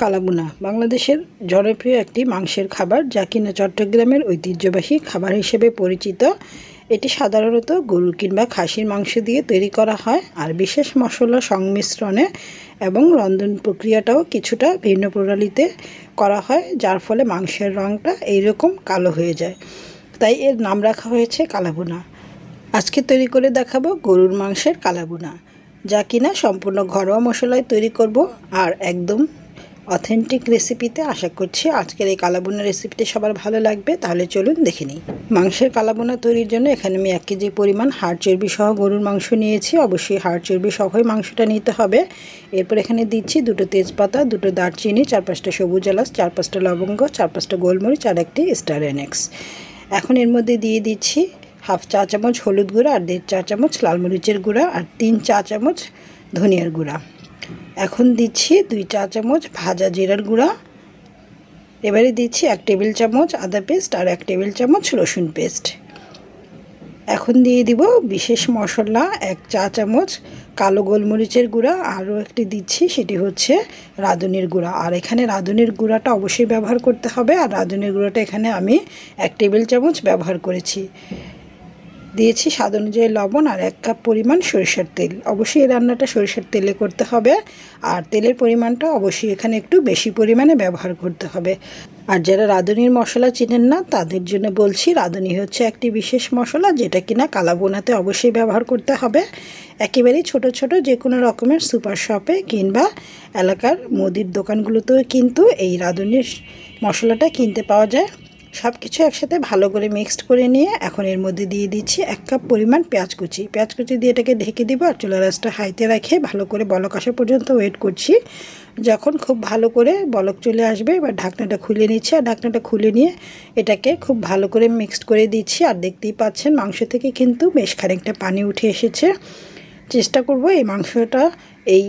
কালাবুনা বাংলাদেশের জনপ্রিয় একটি মাংসের খাবার, যা কিনা চট্টগ্রামের ঐতিহ্যবাহী খাবার হিসেবে পরিচিত। এটি সাধারণত গরু কিংবা খাসির মাংস দিয়ে তৈরি করা হয় আর বিশেষ মশলা সংমিশ্রণে এবং রন্ধন প্রক্রিয়াটাও কিছুটা ভিন্ন প্রণালীতে করা হয়, যার ফলে মাংসের রঙটা এইরকম কালো হয়ে যায়। তাই এর নাম রাখা হয়েছে কালাবুনা। আজকে তৈরি করে দেখাবো গরুর মাংসের কালাবুনা, যা কিনা সম্পূর্ণ ঘরোয়া মশলায় তৈরি করব আর একদম অথেন্টিক রেসিপিতে। আশা করছি আজকের এই কালাবুনা রেসিপিটি সবার ভালো লাগবে। তাহলে চলুন দেখে নিই। মাংসের কালাবুনা তৈরির জন্য এখানে আমি 1 কেজি পরিমাণ হাড় চর্বি সহ গরুর মাংস নিয়েছি। অবশ্যই হাড় চর্বি সহই মাংসটা নিতে হবে। এরপর এখানে দিচ্ছি 2টো তেজপাতা, 2টো দারচিনি, 4-5টা সবুজ এলাচ, 4-5টা লবঙ্গ, 4-5টা গোলমরিচ আর 1টি স্টার এনেক্স। এখন এর মধ্যে দিয়ে দিচ্ছি 1/2 চা চামচ হলুদ গুঁড়া আর 1.5 চা চামচ লাল মরিচের গুঁড়া আর 3 চা চামচ ধনিয়ার গুঁড়া। এখন দিচ্ছি 2 চা চামচ ভাজা জিরার গুঁড়া। এবারে দিচ্ছি 1 টেবিল চামচ আদা পেস্ট আর 1 টেবিল চামচ রসুন পেস্ট। এখন দিয়ে দিব বিশেষ মশলা 1 চা চামচ কালো গোলমরিচের গুঁড়া, আরও একটি দিচ্ছি, সেটি হচ্ছে রাঁধুনির গুঁড়া। আর এখানে রাঁধুনির গুঁড়াটা অবশ্যই ব্যবহার করতে হবে। আর রাঁধুনির গুঁড়াটা এখানে আমি 1 টেবিল চামচ ব্যবহার করেছি। দিয়েছি স্বাদ অনুযায়ী লবণ আর 1 কাপ পরিমাণ সরিষার তেল। অবশ্যই এই রান্নাটা সরিষার তেলে করতে হবে আর তেলের পরিমাণটা অবশ্যই এখানে একটু বেশি পরিমাণে ব্যবহার করতে হবে। আর যারা রাঁধুনির মশলা চিনেন না তাদের জন্য বলছি, রাঁধুনি হচ্ছে একটি বিশেষ মশলা, যেটা কিনা কালাবোনাতে অবশ্যই ব্যবহার করতে হবে। একেবারেই ছোট ছোট যে কোনো রকমের সুপার শপে কিংবা এলাকার মুদির দোকানগুলোতেও কিন্তু এই রাঁধুনির মশলাটা কিনতে পাওয়া যায়। সব কিছু একসাথে ভালো করে মিক্সড করে নিয়ে এখন এর মধ্যে দিয়ে দিচ্ছি 1 কাপ পরিমাণ পেঁয়াজ কুচি দিয়ে এটাকে ঢেকে দিব আর চুলার আঁচটা হাইতে রেখে ভালো করে বলক আসা পর্যন্ত ওয়েট করছি। যখন খুব ভালো করে বলক চলে আসবে এবার ঢাকনাটা খুলে নিচ্ছি আর ঢাকনাটা খুলে নিয়ে এটাকে খুব ভালো করে মিক্সড করে দিচ্ছি। আর দেখতেই পাচ্ছেন মাংস থেকে কিন্তু বেশ খানিকটা পানি উঠে এসেছে। চেষ্টা করব এই মাংসটা এই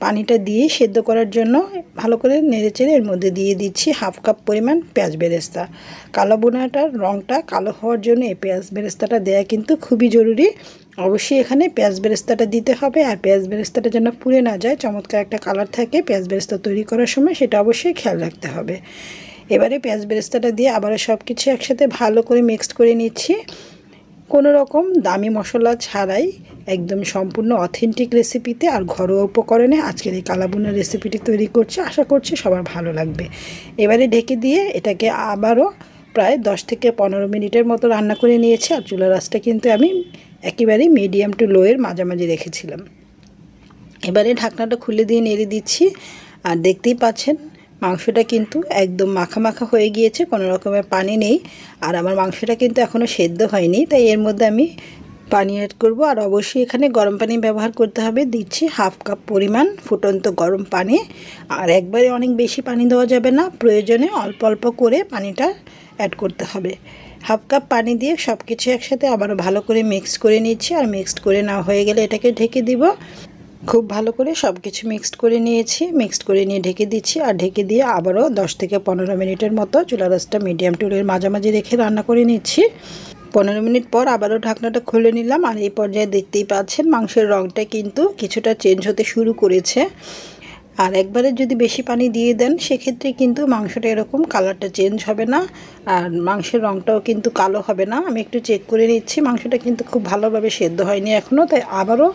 পানিটা দিয়ে সেদ্ধ করার জন্য। ভালো করে নেড়েচেড়ে এর মধ্যে দিয়ে দিচ্ছি 1/2 কাপ পরিমাণ পেঁয়াজ বেরেস্তা। কালাবোনাটার রঙটা কালো হওয়ার জন্য এই পেঁয়াজ বেরেস্তাটা দেওয়া কিন্তু খুবই জরুরি। অবশ্যই এখানে পেঁয়াজ বেরেস্তাটা দিতে হবে আর পেঁয়াজ বেরেস্তাটা যেন পুড়ে না যায়, চমৎকার একটা কালার থাকে পেঁয়াজ বেরেস্তা তৈরি করার সময়, সেটা অবশ্যই খেয়াল রাখতে হবে। এবারে পেঁয়াজ বেরেস্তাটা দিয়ে আবারও সব কিছু একসাথে ভালো করে মিক্সড করে নিচ্ছি। কোনো রকম দামি মশলা ছাড়াই একদম সম্পূর্ণ অথেন্টিক রেসিপিতে আর ঘরোয়া উপকরণে আজকের এই কালাবোনা রেসিপিটি তৈরি করছি। আশা করছি সবার ভালো লাগবে। এবারে ঢেকে দিয়ে এটাকে আবারও প্রায় 10 থেকে 15 মিনিটের মতো রান্না করে নিয়েছি। আর চুলার আঁচটা কিন্তু আমি একেবারেই মিডিয়াম টু লোয়ের মাঝামাঝি রেখেছিলাম। এবারে ঢাকনাটা খুলে দিয়ে নেড়ে দিচ্ছি আর দেখতেই পাচ্ছেন মাংসটা কিন্তু একদম মাখা মাখা হয়ে গিয়েছে, কোনো রকমের পানি নেই। আর আমার মাংসটা কিন্তু এখনও সেদ্ধ হয়নি, তাই এর মধ্যে আমি পানি অ্যাড করব। আর অবশ্যই এখানে গরম পানি ব্যবহার করতে হবে। দিচ্ছি 1/2 কাপ পরিমাণ ফুটন্ত গরম পানি। আর একবারে অনেক বেশি পানি দেওয়া যাবে না, প্রয়োজনে অল্প অল্প করে পানিটা অ্যাড করতে হবে। 1/2 কাপ পানি দিয়ে সব কিছু একসাথে আবারও ভালো করে মিক্স করে নিচ্ছি। আর মিক্সড করে না হয়ে গেলে এটাকে ঢেকে দিব। খুব ভালো করে সব কিছু মিক্সড করে নিয়েছি, মিক্সড করে নিয়ে ঢেকে দিচ্ছি। আর ঢেকে দিয়ে আবারও 10 থেকে 15 মিনিটের মতো চুলার আঁচটা মিডিয়াম টু লোর মাঝামাঝি রেখে রান্না করে নিচ্ছি। 15 মিনিট পর আবারও ঢাকনাটা খুলে নিলাম। আর এই পর্যায়ে দেখতেই পাচ্ছেন মাংসের রঙটা কিন্তু কিছুটা চেঞ্জ হতে শুরু করেছে। আর একবারে যদি বেশি পানি দিয়ে দেন সেক্ষেত্রে কিন্তু মাংসটা এরকম কালারটা চেঞ্জ হবে না আর মাংসের রঙটাও কিন্তু কালো হবে না। আমি একটু চেক করে নিচ্ছি, মাংসটা কিন্তু খুব ভালোভাবে সেদ্ধ হয়নি এখনও, তাই আবারও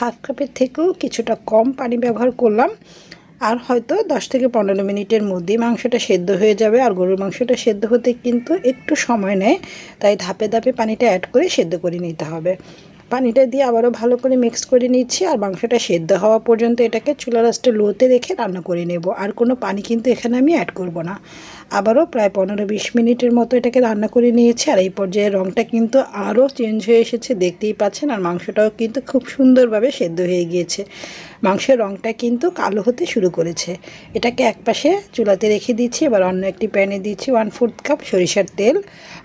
1/2 কাপের থেকেও কিছুটা কম পানি ব্যবহার করলাম। আর হয়তো 10 থেকে 15 মিনিটের মধ্যেই মাংসটা সেদ্ধ হয়ে যাবে। আর গরুর মাংসটা সেদ্ধ হতে কিন্তু একটু সময় নেয়, তাই ধাপে ধাপে পানিটা অ্যাড করে সেদ্ধ করে নিতে হবে। পানিটা দিয়ে আবারও ভালো করে মিক্স করে নিচ্ছি আর মাংসটা সেদ্ধ হওয়া পর্যন্ত এটাকে চুলার আঁচটা লোতে রেখে রান্না করে নেব। আর কোনো পানি কিন্তু এখানে আমি অ্যাড করব না। আবারও প্রায় 15-20 মিনিটের মতো এটাকে রান্না করে নিয়েছি। আর এই পর্যায়ে রঙটা কিন্তু আরও চেঞ্জ হয়ে এসেছে, দেখতেই পাচ্ছেন। আর মাংসটাও কিন্তু খুব সুন্দরভাবে সেদ্ধ হয়ে গিয়েছে। মাংসের রঙটা কিন্তু কালো হতে শুরু করেছে। এটাকে একপাশে চুলাতে রেখে দিচ্ছি। এবার অন্য একটি প্যানে দিচ্ছি 1/4 কাপ সরিষার তেল।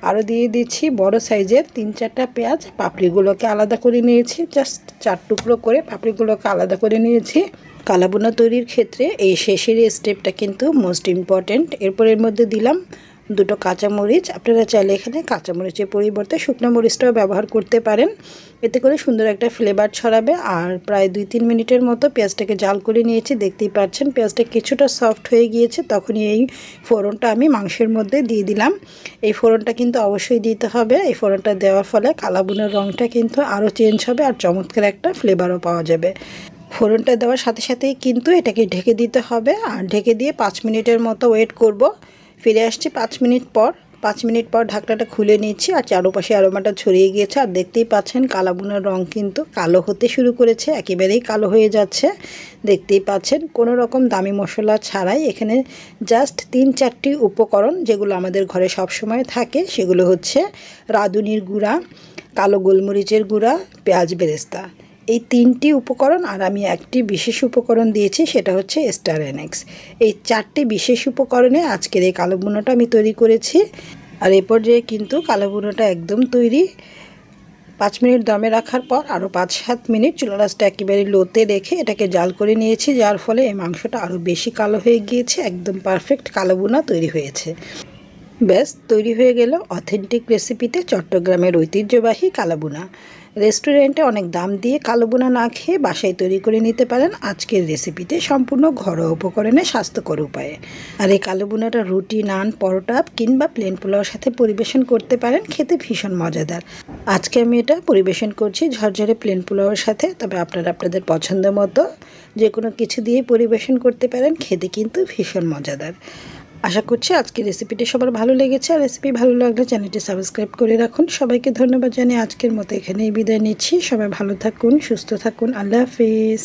আরও দিয়ে দিচ্ছি বড় সাইজের 3-4টা পেঁয়াজ। পাপড়িগুলোকে আলাদা করে নিয়েছি, জাস্ট 4 টুকরো করে পাপড়িগুলোকে আলাদা করে নিয়েছি। কালাবোনা তৈরির ক্ষেত্রে এই শেষের স্টেপটা কিন্তু মোস্ট ইম্পর্ট্যান্ট। এরপর এর মধ্যে দিলাম দুটো কাঁচামরিচ, আপনারা চাইলে এখানে কাঁচামরিচের পরিবর্তে শুকনো মরিচটাও ব্যবহার করতে পারেন। এতে করে সুন্দর একটা ফ্লেভার ছড়াবে। আর প্রায় 2-3 মিনিটের মতো পেঁয়াজটাকে জাল করে নিয়েছি। দেখতেই পাচ্ছেন পেঁয়াজটা কিছুটা সফট হয়ে গিয়েছে, তখনই এই ফোড়নটা আমি মাংসের মধ্যে দিয়ে দিলাম। এই ফোড়নটা কিন্তু অবশ্যই দিতে হবে। এই ফোড়নটা দেওয়ার ফলে কালাবুনার রঙটা কিন্তু আরও চেঞ্জ হবে আর চমৎকার একটা ফ্লেভারও পাওয়া যাবে। ফোড়নটা দেওয়ার সাথে সাথেই কিন্তু এটাকে ঢেকে দিতে হবে, আর ঢেকে দিয়ে 5 মিনিটের মতো ওয়েট করব। ফিরে আসছি 5 মিনিট পর। 5 মিনিট পর ঢাকনাটা খুলে নিচ্ছি, আর চারপাশে অ্যারোমাটা ছড়িয়ে গিয়েছে। আর দেখতেই পাচ্ছেন কালাবুনার রং কিন্তু কালো হতে শুরু করেছে, একেবারেই কালো হয়ে যাচ্ছে। দেখতেই পাচ্ছেন কোনো রকম দামি মশলা ছাড়াই এখানে জাস্ট 3-4টি উপকরণ যেগুলো আমাদের ঘরে সবসময় থাকে, সেগুলো হচ্ছে রাঁধুনির গুঁড়া, কালো গোলমরিচের গুঁড়া, পেঁয়াজ বেরেস্তা। এই 3টি উপকরণ, আর আমি একটি বিশেষ উপকরণ দিয়েছি, সেটা হচ্ছে স্টার এনেক্স। এই 4টি বিশেষ উপকরণে আজকের এই কালো বুনোটা আমি তৈরি করেছি। আর এই পর্যায়ে কিন্তু কালো বুনোটা একদম তৈরি। 5 মিনিট দমে রাখার পর আরও 5-7 মিনিট চুলা আঁচটা একেবারে লোতে রেখে এটাকে জাল করে নিয়েছি, যার ফলে এই মাংসটা আরও বেশি কালো হয়ে গিয়েছে। একদম পারফেক্ট কালো বুনা তৈরি হয়েছে। ব্যাস তৈরি হয়ে গেল অথেন্টিক রেসিপিতে চট্টগ্রামের ঐতিহ্যবাহী কালাবুনা। রেস্টুরেন্টে অনেক দাম দিয়ে কালোবুনা না খেয়ে বাসায় তৈরি করে নিতে পারেন আজকের রেসিপিতে সম্পূর্ণ ঘরোয়া উপকরণে স্বাস্থ্যকর উপায়ে। আর এই কালোবুনাটা রুটি, নান, পরোটা কিংবা প্লেন পোলাওর সাথে পরিবেশন করতে পারেন, খেতে ভীষণ মজাদার। আজকে আমি এটা পরিবেশন করছি ঝরঝরে প্লেন পোলাওয়ের সাথে, তবে আপনারা আপনাদের পছন্দ মতো যে কোনো কিছু দিয়ে পরিবেশন করতে পারেন, খেতে কিন্তু ভীষণ মজাদার। আশা করছি আজকের রেসিপিটি সবার ভালো লেগেছে। আর রেসিপি ভালো লাগলে চ্যানেলটি সাবস্ক্রাইব করে রাখুন। সবাইকে ধন্যবাদ জানিয়ে আজকের মতো এখানেই বিদায় নিচ্ছি। সবাই ভালো থাকুন, সুস্থ থাকুন। আল্লাহ হাফিজ।